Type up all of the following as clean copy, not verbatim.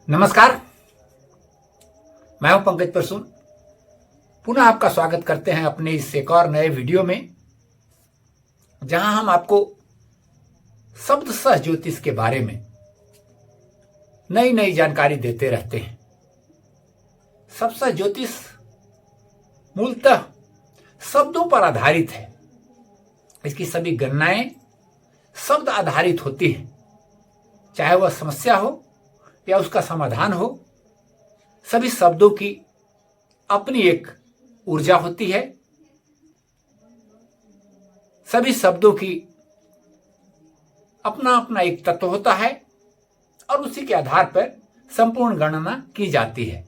नमस्कार, मैं हूं पंकज परसून। पुनः आपका स्वागत करते हैं अपने इस एक और नए वीडियो में, जहां हम आपको शब्द सह ज्योतिष के बारे में नई नई जानकारी देते रहते हैं। शब्द सह ज्योतिष मूलतः शब्दों पर आधारित है। इसकी सभी गणनाएं शब्द आधारित होती हैं, चाहे वह समस्या हो या उसका समाधान हो। सभी शब्दों की अपनी एक ऊर्जा होती है, सभी शब्दों की अपना अपना एक तत्व होता है और उसी के आधार पर संपूर्ण गणना की जाती है।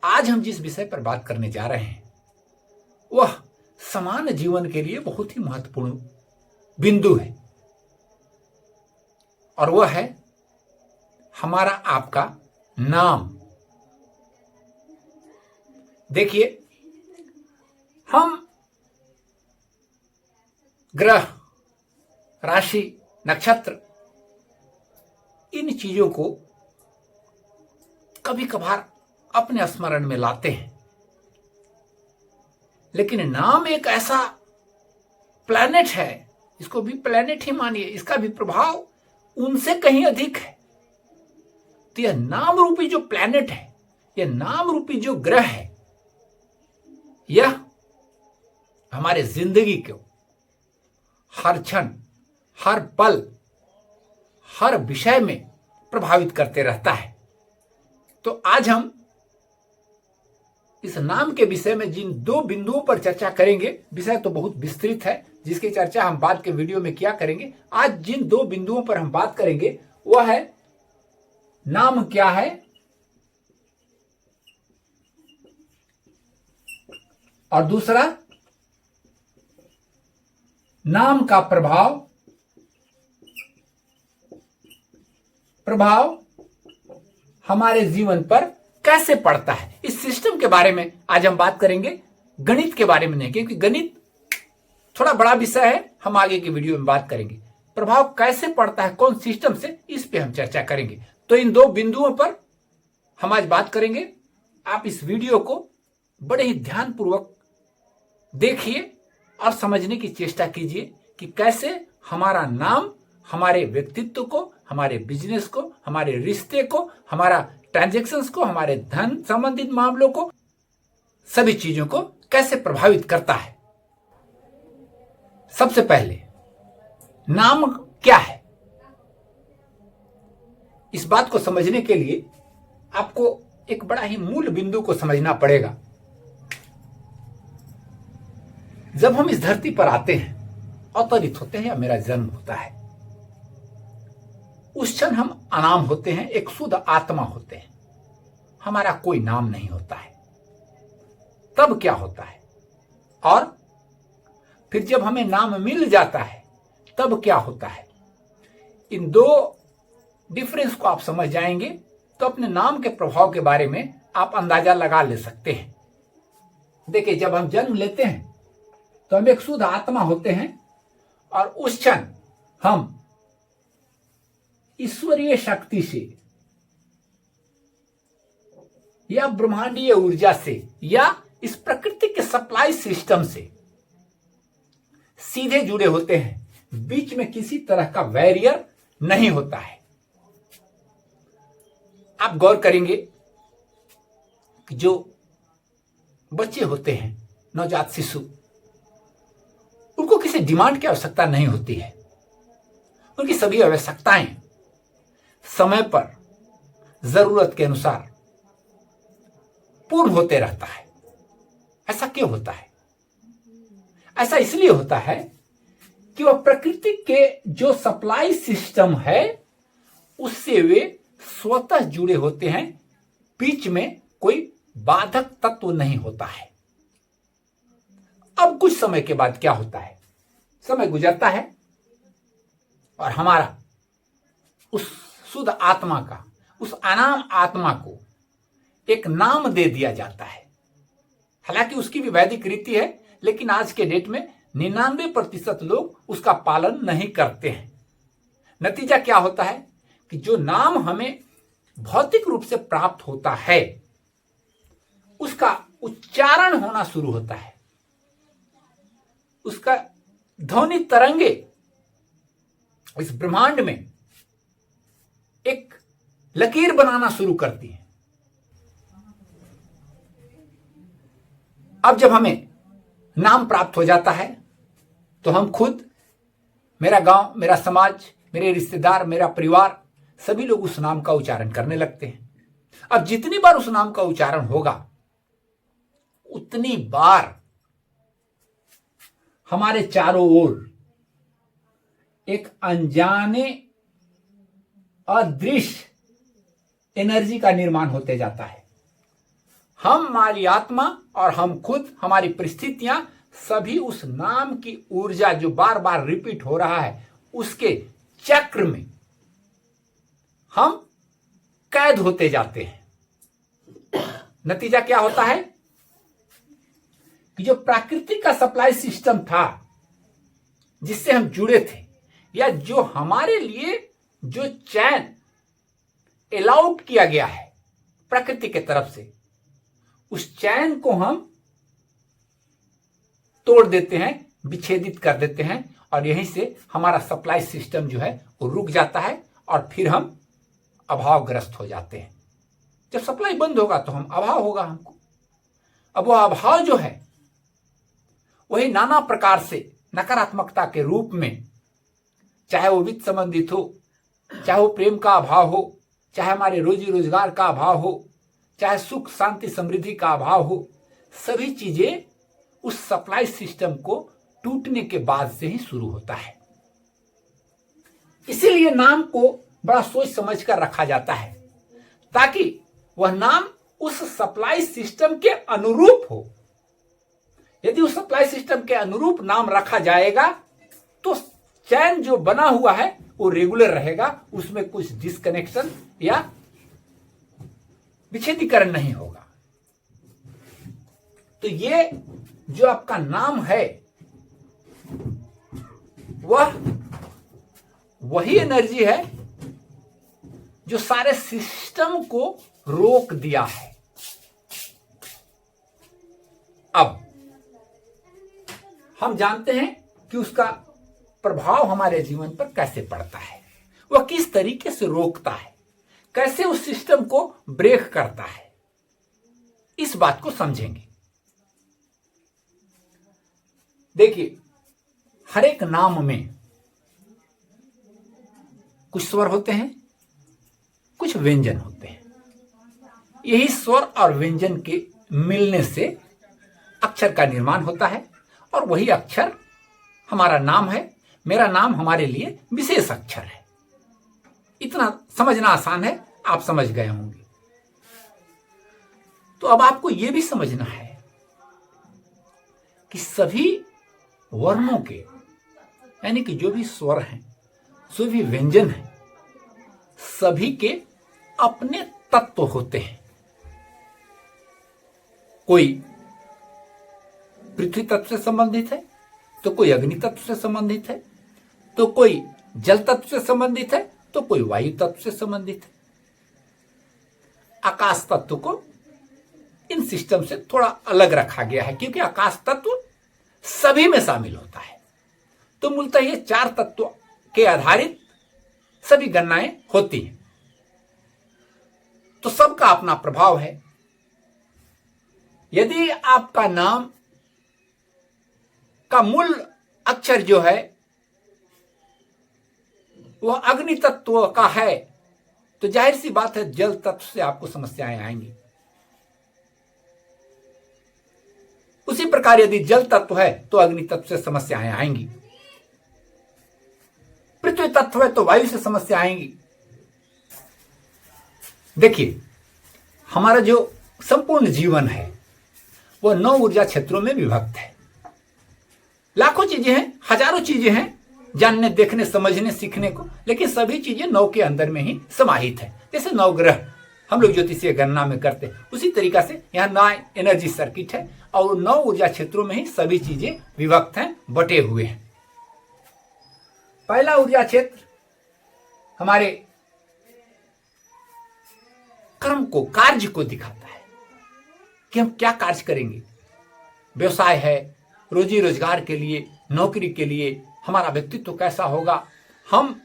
आज हम जिस विषय पर बात करने जा रहे हैं वह समान जीवन के लिए बहुत ही महत्वपूर्ण बिंदु है, और वह है हमारा आपका नाम। देखिए, हम ग्रह, राशि, नक्षत्र, इन चीजों को कभी कभार अपने स्मरण में लाते हैं, लेकिन नाम एक ऐसा प्लैनेट है, इसको भी प्लैनेट ही मानिए, इसका भी प्रभाव उनसे कहीं अधिक है। तो यह नाम रूपी जो प्लैनेट है, यह नाम रूपी जो ग्रह है, यह हमारे जिंदगी को हर क्षण, हर पल, हर विषय में प्रभावित करते रहता है। तो आज हम इस नाम के विषय में जिन दो बिंदुओं पर चर्चा करेंगे, विषय तो बहुत विस्तृत है जिसकी चर्चा हम बाद के वीडियो में किया करेंगे। आज जिन दो बिंदुओं पर हम बात करेंगे वह है नाम क्या है और दूसरा नाम का प्रभाव हमारे जीवन पर कैसे पड़ता है। इस सिस्टम के बारे में आज हम बात करेंगे, गणित के बारे में नहीं, क्योंकि गणित थोड़ा बड़ा विषय है, हम आगे की वीडियो में बात करेंगे। प्रभाव कैसे पड़ता है, कौन सिस्टम से, इस पे हम चर्चा करेंगे। तो इन दो बिंदुओं पर हम आज बात करेंगे। आप इस वीडियो को बड़े ही ध्यानपूर्वक देखिए और समझने की चेष्टा कीजिए कि कैसे हमारा नाम हमारे व्यक्तित्व को, हमारे बिजनेस को, हमारे रिश्ते को, हमारा ट्रांजैक्शंस को, हमारे धन संबंधित मामलों को, सभी चीजों को कैसे प्रभावित करता है। सबसे पहले नाम क्या है, इस बात को समझने के लिए आपको एक बड़ा ही मूल बिंदु को समझना पड़ेगा। जब हम इस धरती पर आते हैं, अवतरित होते हैं या मेरा जन्म होता है, उस क्षण हम अनाम होते हैं, एक शुद्ध आत्मा होते हैं, हमारा कोई नाम नहीं होता है। तब क्या होता है, और फिर जब हमें नाम मिल जाता है तब क्या होता है। इन दो डिफरेंस को आप समझ जाएंगे तो अपने नाम के प्रभाव के बारे में आप अंदाजा लगा ले सकते हैं। देखिए, जब हम जन्म लेते हैं तो हम एक शुद्ध आत्मा होते हैं, और उस क्षण हम ईश्वरीय शक्ति से या ब्रह्मांडीय ऊर्जा से या इस प्रकृति के सप्लाई सिस्टम से सीधे जुड़े होते हैं। बीच में किसी तरह का बैरियर नहीं होता है। आप गौर करेंगे कि जो बच्चे होते हैं, नवजात शिशु, उनको किसी डिमांड की आवश्यकता नहीं होती है। उनकी सभी आवश्यकताएं समय पर जरूरत के अनुसार पूर्ण होते रहता है। ऐसा क्यों होता है? ऐसा इसलिए होता है कि वह प्रकृति के जो सप्लाई सिस्टम है उससे वे स्वतः जुड़े होते हैं। बीच में कोई बाधक तत्व नहीं होता है। अब कुछ समय के बाद क्या होता है, समय गुजरता है और हमारा उस शुद्ध आत्मा का, उस अनाम आत्मा को एक नाम दे दिया जाता है। हालांकि उसकी भी वैदिक रीति है, लेकिन आज के डेट में 99% लोग उसका पालन नहीं करते हैं। नतीजा क्या होता है कि जो नाम हमें भौतिक रूप से प्राप्त होता है उसका उच्चारण होना शुरू होता है, उसका ध्वनि तरंगे इस ब्रह्मांड में एक लकीर बनाना शुरू करती है। अब जब हमें नाम प्राप्त हो जाता है तो हम खुद, मेरा गांव, मेरा समाज, मेरे रिश्तेदार, मेरा परिवार, सभी लोग उस नाम का उच्चारण करने लगते हैं। अब जितनी बार उस नाम का उच्चारण होगा उतनी बार हमारे चारों ओर एक अनजाने अदृश्य एनर्जी का निर्माण होते जाता है। हमारी आत्मा और हम खुद, हमारी परिस्थितियां सभी उस नाम की ऊर्जा जो बार बार रिपीट हो रहा है उसके चक्र में हम कैद होते जाते हैं। नतीजा क्या होता है कि जो प्राकृतिक का सप्लाई सिस्टम था जिससे हम जुड़े थे, या जो हमारे लिए जो चैन अलाउड किया गया है प्रकृति के तरफ से, उस चैन को हम तोड़ देते हैं, विच्छेदित कर देते हैं, और यहीं से हमारा सप्लाई सिस्टम जो है वो रुक जाता है और फिर हम अभावग्रस्त हो जाते हैं। जब सप्लाई बंद होगा तो हम अभाव होगा हमको। अब वह अभाव जो है वही नाना प्रकार से नकारात्मकता के रूप में, चाहे वो वित्त संबंधित हो, चाहे वो प्रेम का अभाव हो, चाहे हमारे रोजी रोजगार का अभाव हो, चाहे सुख शांति समृद्धि का अभाव हो, सभी चीजें उस सप्लाई सिस्टम को टूटने के बाद से ही शुरू होता है। इसीलिए नाम को बड़ा सोच समझ कर रखा जाता है ताकि वह नाम उस सप्लाई सिस्टम के अनुरूप हो। यदि उस सप्लाई सिस्टम के अनुरूप नाम रखा जाएगा तो चैन जो बना हुआ है वो रेगुलर रहेगा, उसमें कुछ डिस्कनेक्शन या विच्छेदीकरण नहीं होगा। तो ये जो आपका नाम है वह वही एनर्जी है जो सारे सिस्टम को रोक दिया है। अब हम जानते हैं कि उसका प्रभाव हमारे जीवन पर कैसे पड़ता है, वह किस तरीके से रोकता है, कैसे उस सिस्टम को ब्रेक करता है, इस बात को समझेंगे। देखिए, हर एक नाम में कुछ स्वर होते हैं, कुछ व्यंजन होते हैं। यही स्वर और व्यंजन के मिलने से अक्षर का निर्माण होता है और वही अक्षर हमारा नाम है। मेरा नाम हमारे लिए विशेष अक्षर है। इतना समझना आसान है, आप समझ गए होंगे। तो अब आपको यह भी समझना है कि सभी वर्णों के, यानी कि जो भी स्वर हैं, जो भी व्यंजन हैं, सभी के अपने तत्व होते हैं। कोई पृथ्वी तत्व से संबंधित है, तो कोई अग्नि तत्व से संबंधित है, तो कोई जल तत्व से संबंधित है, तो कोई वायु तत्व से संबंधित है। आकाश तत्व को इन सिस्टम से थोड़ा अलग रखा गया है क्योंकि आकाश तत्व सभी में शामिल होता है। तो मूलतः ये 4 तत्व के आधारित सभी गणनाएं होती हैं। तो सबका अपना प्रभाव है। यदि आपका नाम का मूल अक्षर जो है वह अग्नि तत्व का है तो जाहिर सी बात है जल तत्व से आपको समस्याएं आएंगी। उसी प्रकार यदि जल तत्व है तो अग्नि तत्व से समस्याएं आएंगी। पृथ्वी तत्व है तो वायु से समस्या आएंगी। देखिए, हमारा जो संपूर्ण जीवन है वह 9 ऊर्जा क्षेत्रों में विभक्त है। लाखों चीजें हैं, हजारों चीजें हैं जानने, देखने, समझने, सीखने को, लेकिन सभी चीजें 9 के अंदर में ही समाहित है। जैसे 9 ग्रह हम लोग ज्योतिषीय गणना में करते हैं, उसी तरीका से यहाँ 9 एनर्जी सर्किट है और 9 ऊर्जा क्षेत्रों में ही सभी चीजें विभक्त हैं, बटे हुए हैं। पहला ऊर्जा क्षेत्र हमारे उपक्रम को, कार्य को दिखाता है कि हम क्या कार्य करेंगे। व्यवसाय है, रोजी रोजगार के लिए, नौकरी के लिए हमारा व्यक्तित्व कैसा होगा, हम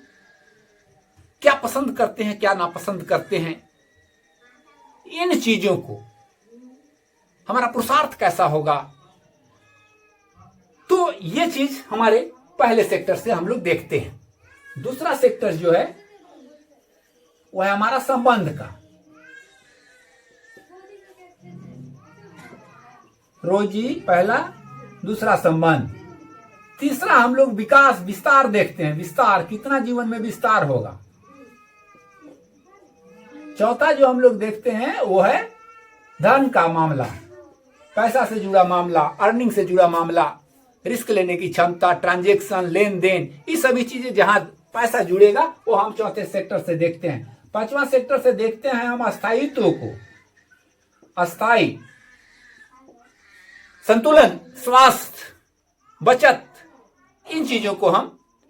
क्या पसंद करते हैं, क्या नापसंद करते हैं, इन चीजों को, हमारा पुरुषार्थ कैसा होगा। तो ये चीज हमारे पहले सेक्टर से हम लोग देखते हैं। दूसरा सेक्टर जो है वह है हमारा संबंध का। रोजी पहला, दूसरा संबंध, तीसरा हम लोग विकास, विस्तार देखते हैं। विस्तार, कितना जीवन में विस्तार होगा। चौथा जो हम लोग देखते हैं वो है धन का मामला, पैसा से जुड़ा मामला, अर्निंग से जुड़ा मामला, रिस्क लेने की क्षमता, ट्रांजैक्शन, लेन देन, ये सभी चीजें जहां पैसा जुड़ेगा वो हम चौथे सेक्टर से देखते हैं। पांचवा सेक्टर से देखते हैं हम स्थायित्व को, अस्थाई, संतुलन, स्वास्थ्य, बचत, इन चीजों को हम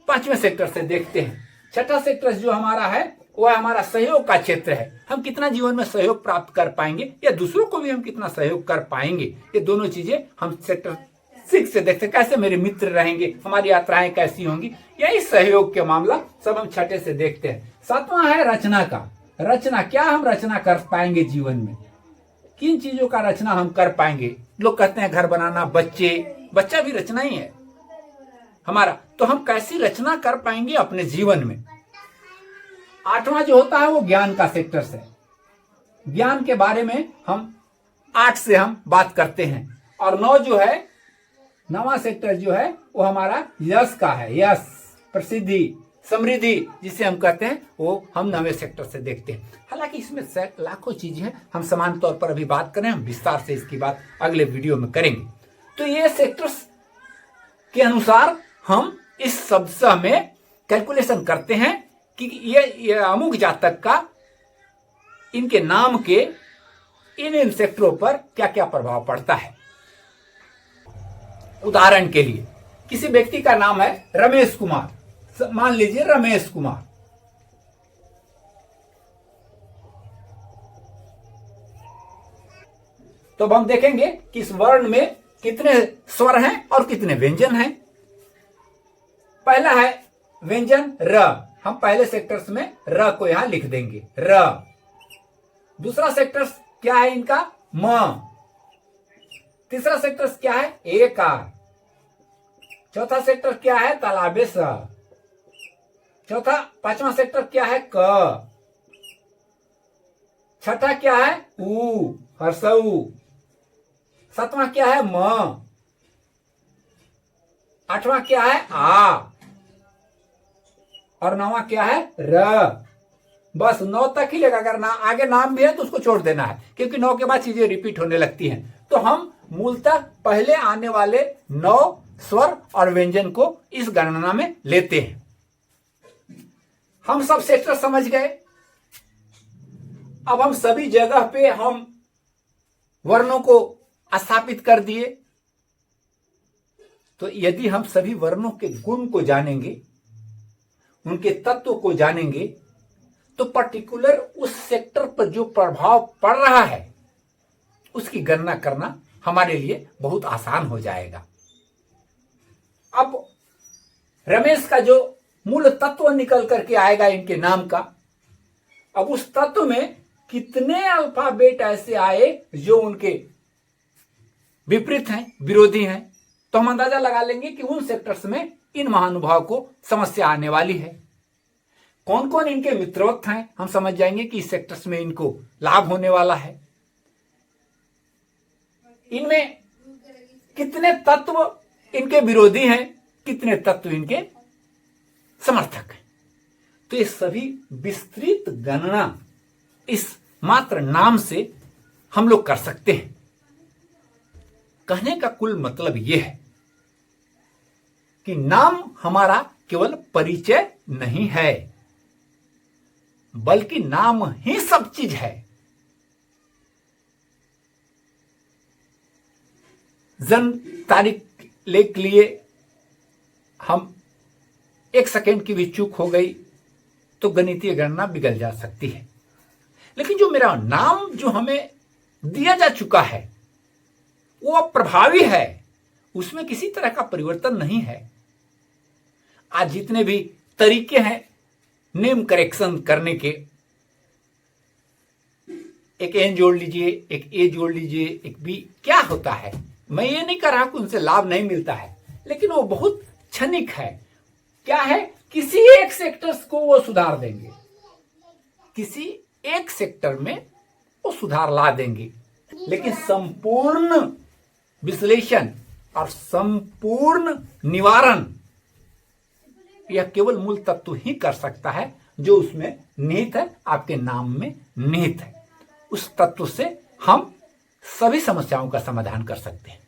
पांचवें सेक्टर से देखते हैं। छठा सेक्टर जो हमारा है वह हमारा सहयोग का क्षेत्र है। हम कितना जीवन में सहयोग प्राप्त कर पाएंगे या दूसरों को भी हम कितना सहयोग कर पाएंगे, ये दोनों चीजें हम सेक्टर 6 से देखते हैं। कैसे मेरे मित्र रहेंगे, हमारी यात्राएं कैसी होंगी, यही सहयोग के मामला सब हम छठे से देखते हैं। सातवां है रचना का। रचना, क्या हम रचना कर पाएंगे जीवन में, किन चीजों का रचना हम कर पाएंगे। लोग कहते हैं घर बनाना, बच्चा भी रचना ही है हमारा, तो हम कैसी रचना कर पाएंगे अपने जीवन में। आठवां जो होता है वो ज्ञान का सेक्टर है। ज्ञान के बारे में हम 8 से हम बात करते हैं। और 9 जो है, 9वां सेक्टर जो है वो हमारा यश का है। यश, प्रसिद्धि, समृद्धि जिसे हम कहते हैं, वो हम 9वें सेक्टर से देखते हैं। हालांकि इसमें लाखों चीजें हैं, हम समान तौर पर अभी बात करें, हम विस्तार से इसकी बात अगले वीडियो में करेंगे। तो ये सेक्टर्स के अनुसार हम इस शब्द में कैलकुलेशन करते हैं कि ये अमुक जातक का इनके नाम के इन सेक्टरों पर क्या क्या प्रभाव पड़ता है। उदाहरण के लिए किसी व्यक्ति का नाम है रमेश कुमार, मान लीजिए रमेश कुमार, तो अब हम देखेंगे कि इस वर्ण में कितने स्वर हैं और कितने व्यंजन हैं। पहला है व्यंजन र, हम पहले सेक्टर्स में र को यहां लिख देंगे, र। दूसरा सेक्टर्स क्या है इनका, म। तीसरा सेक्टर्स क्या है, ए कार। चौथा सेक्टर क्या है, तालाबे स। पांचवा सेक्टर क्या है, क। छठा क्या है, उ, हर्षऊ। सातवां क्या है, म। आठवां क्या है, आ। और 9वां क्या है, र। बस 9 तक ही लेगा। अगर आगे नाम भी है तो उसको छोड़ देना है, क्योंकि 9 के बाद चीजें रिपीट होने लगती हैं। तो हम मूलतः पहले आने वाले 9 स्वर और व्यंजन को इस गणना में लेते हैं। हम सब सेक्टर समझ गए। अब हम सभी जगह पे हम वर्णों को स्थापित कर दिए। तो यदि हम सभी वर्णों के गुण को जानेंगे, उनके तत्व को जानेंगे, तो पर्टिकुलर उस सेक्टर पर जो प्रभाव पड़ रहा है उसकी गणना करना हमारे लिए बहुत आसान हो जाएगा। अब रमेश का जो मूल तत्व निकल करके आएगा इनके नाम का, अब उस तत्व में कितने अल्फाबेट ऐसे आए जो उनके विपरीत हैं, विरोधी हैं, तो हम अंदाजा लगा लेंगे कि उन सेक्टर्स में इन महानुभाव को समस्या आने वाली है। कौन कौन इनके मित्रवत हैं, हम समझ जाएंगे कि इस सेक्टर्स में इनको लाभ होने वाला है। इनमें कितने तत्व इनके विरोधी हैं, कितने तत्व इनके समर्थक हैं। तो ये सभी विस्तृत गणना इस मात्र नाम से हम लोग कर सकते हैं। कहने का कुल मतलब यह है कि नाम हमारा केवल परिचय नहीं है, बल्कि नाम ही सब चीज है। जन्म तारीख लेख लिए हम 1 सेकेंड की भी चूक हो गई तो गणितीय गणना बिगड़ जा सकती है। लेकिन जो मेरा नाम जो हमें दिया जा चुका है वो अब प्रभावी है, उसमें किसी तरह का परिवर्तन नहीं है। आज जितने भी तरीके हैं नेम करेक्शन करने के, एक एन जोड़ लीजिए, एक ए जोड़ लीजिए, एक बी, क्या होता है? मैं ये नहीं कह रहा कि उनसे लाभ नहीं मिलता है, लेकिन वो बहुत क्षणिक है। क्या है? किसी एक सेक्टर्स को वो सुधार देंगे, किसी एक सेक्टर में वो सुधार ला देंगे, लेकिन संपूर्ण विश्लेषण और संपूर्ण निवारण यह केवल मूल तत्व ही कर सकता है जो उसमें निहित है, आपके नाम में निहित है। उस तत्व से हम सभी समस्याओं का समाधान कर सकते हैं।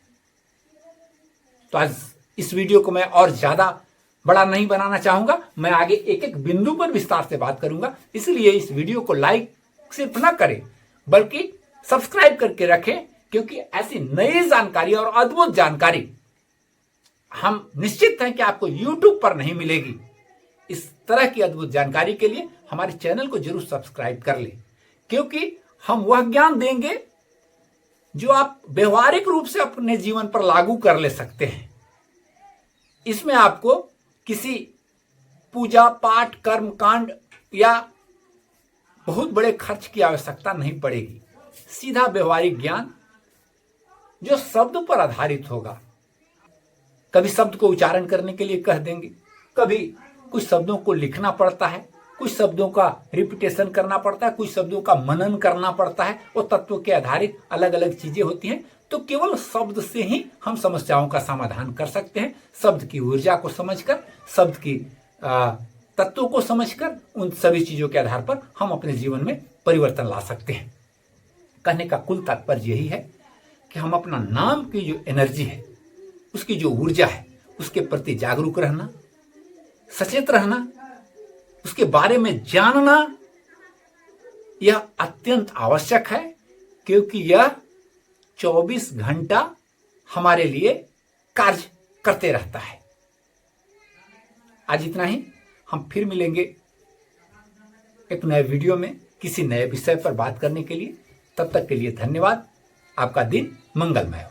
तो आज इस वीडियो को मैं और ज्यादा बड़ा नहीं बनाना चाहूंगा, मैं आगे एक एक बिंदु पर विस्तार से बात करूंगा। इसलिए इस वीडियो को लाइक सिर्फ ना करें बल्कि सब्सक्राइब करके रखें, क्योंकि ऐसी नई जानकारी और अद्भुत जानकारी हम निश्चित हैं कि आपको YouTube पर नहीं मिलेगी। इस तरह की अद्भुत जानकारी के लिए हमारे चैनल को जरूर सब्सक्राइब कर लें, क्योंकि हम वह ज्ञान देंगे जो आप व्यवहारिक रूप से अपने जीवन पर लागू कर ले सकते हैं। इसमें आपको किसी पूजा पाठ कर्म कांड या बहुत बड़े खर्च की आवश्यकता नहीं पड़ेगी। सीधा व्यवहारिक ज्ञान जो शब्द पर आधारित होगा। कभी शब्द को उच्चारण करने के लिए कह देंगे, कभी कुछ शब्दों को लिखना पड़ता है, कुछ शब्दों का रिपीटेशन करना पड़ता है, कुछ शब्दों का मनन करना पड़ता है। वो तत्व के आधारित अलग अलग चीजें होती हैं। तो केवल शब्द से ही हम समस्याओं का समाधान कर सकते हैं। शब्द की ऊर्जा को समझकर, शब्द की तत्वों को समझकर, उन सभी चीजों के आधार पर हम अपने जीवन में परिवर्तन ला सकते हैं। कहने का कुल तात्पर्य यही है कि हम अपना नाम की जो एनर्जी है, उसकी जो ऊर्जा है, उसके प्रति जागरूक रहना, सचेत रहना, उसके बारे में जानना, यह अत्यंत आवश्यक है, क्योंकि यह 24 घंटा हमारे लिए कार्य करते रहता है। आज इतना ही, हम फिर मिलेंगे एक नए वीडियो में किसी नए विषय पर बात करने के लिए। तब तक के लिए धन्यवाद। आपका दिन मंगलमय हो।